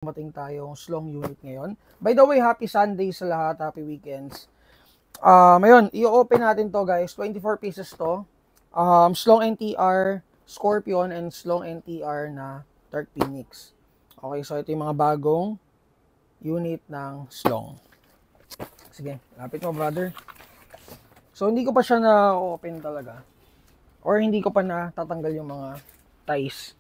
Dumating tayong slong unit ngayon. By the way, happy Sunday sa lahat, happy weekends. Ngayon, i-open natin to guys, 24 pieces to. Slong NTR Scorpion and slong NTR na Dark Phoenix. Okay, so ito yung mga bagong unit ng slong. Sige, lapit mo brother. So hindi ko pa siya na-open talaga. Or hindi ko pa natatanggal yung mga ties.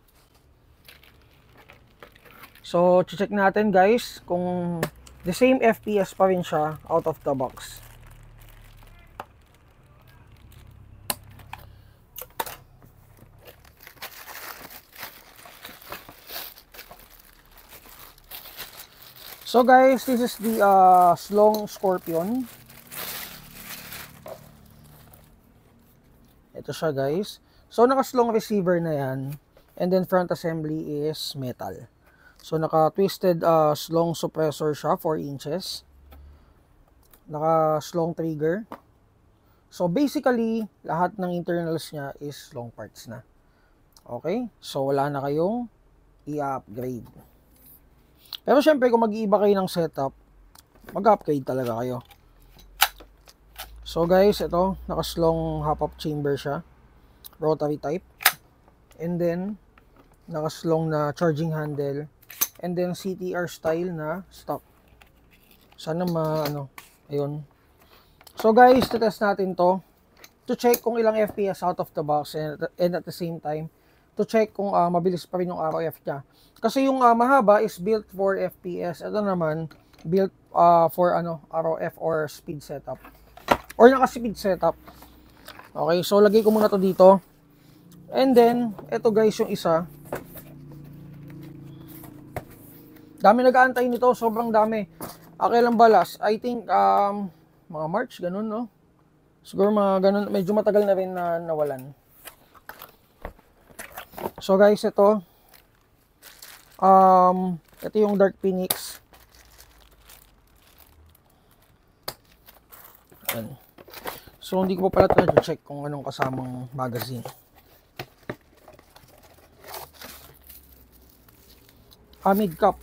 So, check natin guys kung the same FPS pa rin siya out of the box. So guys, this is the slong Scorpion. Ito siya guys. So, naka-slong receiver na yan. And then front assembly is metal. So, naka-twisted slong suppressor siya, 4 inches. Naka-slong trigger. So, basically, lahat ng internals niya is slong parts na. Okay? So, wala na kayong i-upgrade. Pero, syempre, kung mag-iiba kayo ng setup, mag-upgrade talaga kayo. So, guys, ito, naka-slong hop-up chamber siya. Rotary type. And then, naka-slong na charging handle. And then CTR style na stock. Sana ayun. So guys, test natin to check kung ilang FPS out of the box and at the same time to check kung mabilis pa rin yung ROF niya. Kasi yung mahaba is built for FPS. Ito naman built for ROF or speed setup. Or naka-speed setup. Okay, so lagay ko muna to dito. And then ito guys yung isa. Dami nag-aantay nito, sobrang dami. Kailan balas? I think mga March, ganun, no? Siguro mga ganun, medyo matagal na rin na nawalan. So guys, ito yung Dark Phoenix. Ayan. So hindi ko pa pala check kung anong kasamang magazine. Mid cap.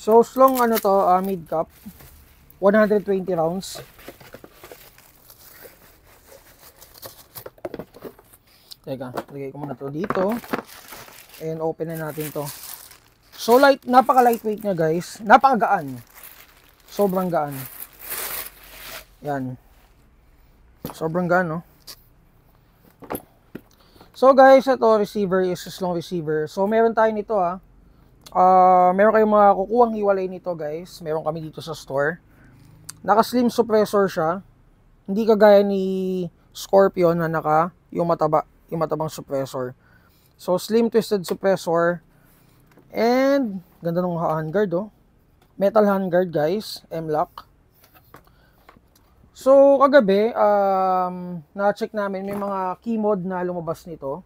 So, slong mid cap, 120 rounds. Teka, lagay ko muna to dito. And open na natin to. So, napaka-lightweight niya guys. Napakagaan. Sobrang gaan. Yan. Sobrang gaan, no? So, guys, ito, receiver is slong receiver. So, meron tayo nito, meron kayong mga kukuhang hiwalay nito guys. Meron kami dito sa store. Naka-slim suppressor siya. Hindi kagaya ni Scorpion na yung matabang suppressor. So slim twisted suppressor. And ganda ng handguard, oh. Metal handguard guys, M-lock. So kagabi na-check namin may mga key mode na lumabas nito.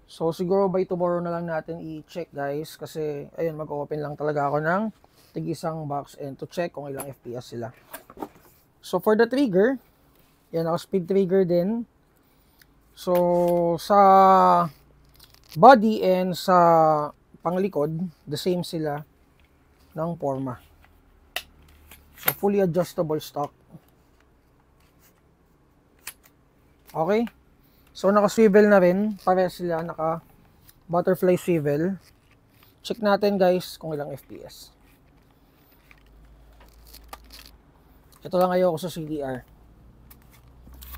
So, siguro by tomorrow na lang natin i-check guys. Kasi, ayun, mag-open lang talaga ako ng tig-isang box and to check kung ilang FPS sila. So, for the trigger, yan, naka-speed trigger din. So, sa body and sa panglikod, the same sila ng forma. So, fully adjustable stock. Okay? So, naka-swivel na rin. Parehas sila, naka-butterfly swivel. Check natin guys kung ilang FPS. Ito lang ayoko sa CDR.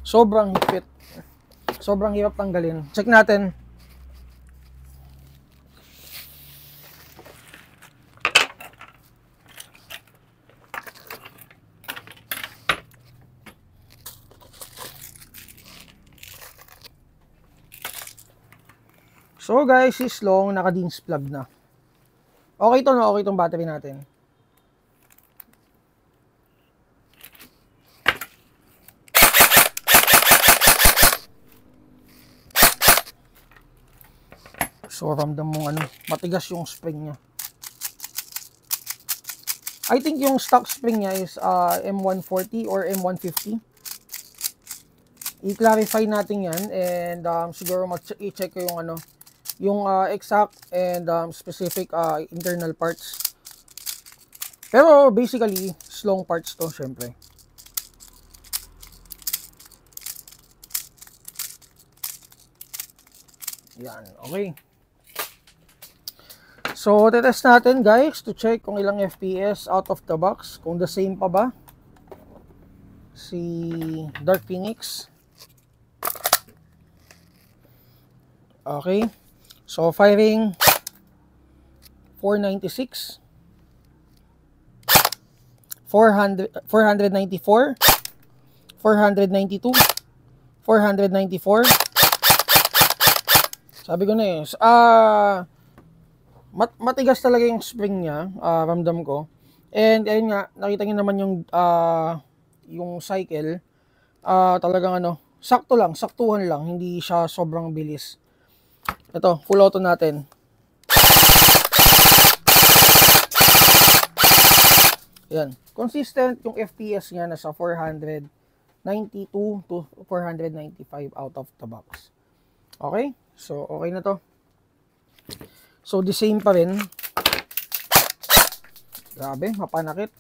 Sobrang higpit. Sobrang hirap tanggalin. Check natin. So guys, is long, naka-DINS plug na. Okay to, no? Okay tong battery natin. So ramdam mong matigas yung spring niya. I think yung stock spring niya is M140 or M150. I-clarify natin yan, and siguro i-check ko yung yung exact and specific internal parts. Pero basically, long parts to, syempre. Yan, okay. So, tetest natin guys to check kung ilang FPS out of the box. Kung the same pa ba si Dark Phoenix. Okay. So, firing 496. 494. 492. 494. Sabi ko na eh. Matigas talaga yung spring niya, ramdam ko. And ayun nga, nakita niyo naman yung cycle. Talagang saktuhan lang, hindi siya sobrang bilis. Ito, full auto natin. Yan, consistent yung FPS niya, nasa 492 to 495 out of the box. Okay, so okay na to. So the same pa rin. Grabe, mapanakit.